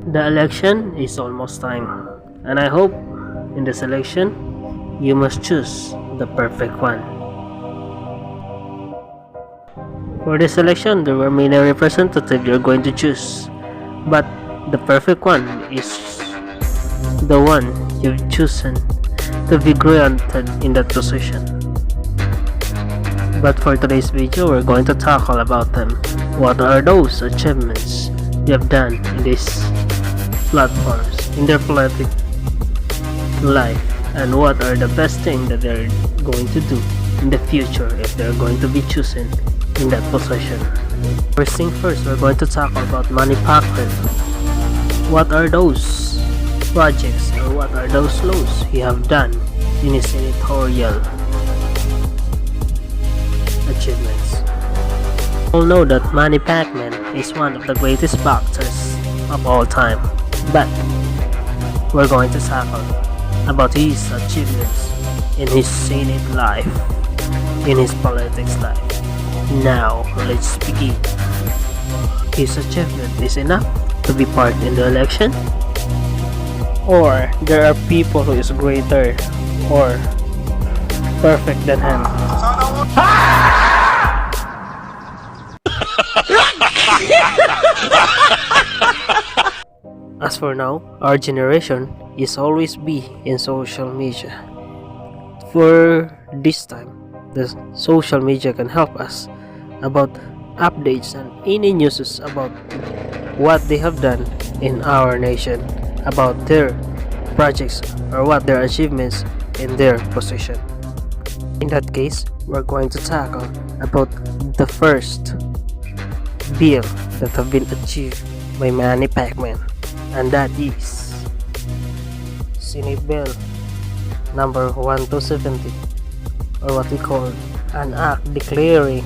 The election is almost time, and I hope in this election you must choose the perfect one. For this election, there were many representatives you're going to choose, but the perfect one is the one you've chosen to be granted in that position. But for today's video, we're going to tackle about them. What are those achievements you have done in these platforms, in their political life, and what are the best things that they're going to do in the future if they're going to be chosen in that position. First thing first, we're going to talk about Manny Pacman. What are those projects or what are those laws he have done in his senatorial achievements? We all know that Manny Pacman is one of the greatest boxers of all time, but we're going to tackle about his achievements in his Senate life, in his politics life. Now, let's begin. His achievement is enough to be part in the election? Or there are people who is greater or perfect than him? As for now, our generation is always be in social media. For this time, the social media can help us about updates and any news about what they have done in our nation, about their projects or what their achievements in their position. In that case, we're going to tackle about the first bill that have been achieved by Manny Pacman, and that is Senate Bill number 1270, or what we call an act declaring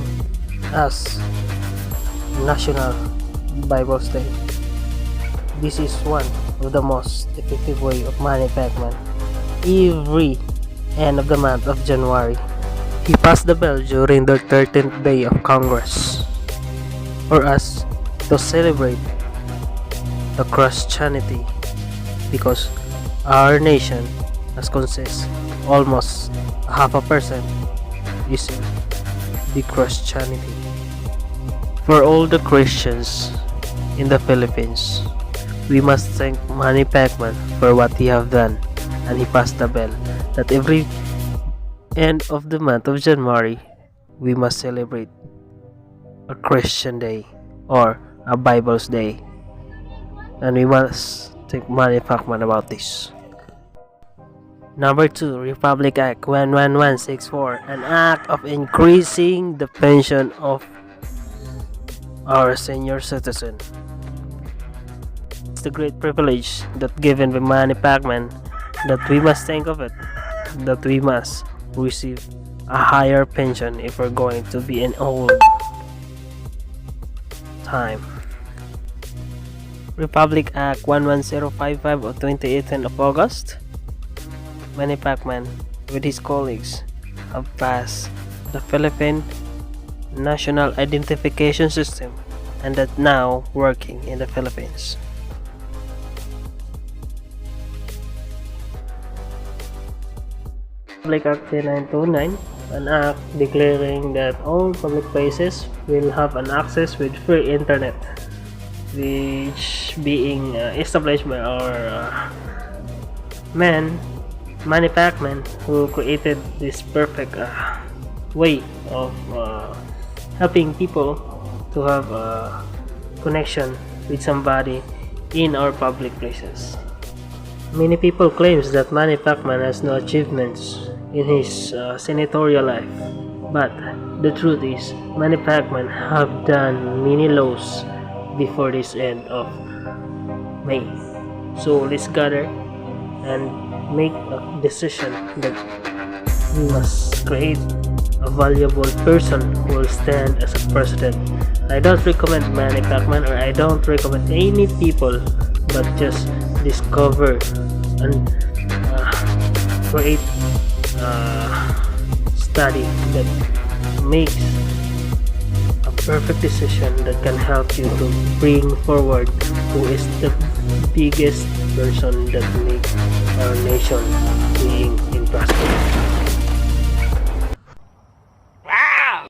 as National Bible Day. This is one of the most effective way of Manny Pacman. Every end of the month of January, he passed the bill during the 13th day of Congress for us to celebrate the Christianity, because our nation has consists almost half a percent using the Christianity. For all the Christians in the Philippines, we must thank Manny Pacman for what he have done, and he passed the bill that every end of the month of January we must celebrate a Christian day or a Bible's day, and we must thank Manny Pacman about this. Number 2, Republic Act 11164, an act of increasing the pension of our senior citizen. It's the great privilege that given by Manny Pacman that we must think of it, that we must receive a higher pension if we're going to be in old time. Republic Act 11055 of 2018 of August, Manny Pacman with his colleagues have passed the Philippine National Identification System, and that now working in the Philippines. Public Act 10929, an act declaring that all public places will have an access with free internet, which being established by our Manny Pacman, who created this perfect way of helping people to have a connection with somebody in our public places. Many people claims that Manny Pacman has no achievements in his senatorial life, but the truth is Manny Pacman have done many laws before this end of May. So let's gather and make a decision that we must create a valuable person who will stand as a president. I don't recommend Manny Pacman, or I don't recommend any people, but just discover and create a study that makes a perfect decision that can help you to bring forward who is the biggest person that make our nation being in prosperity. Wow!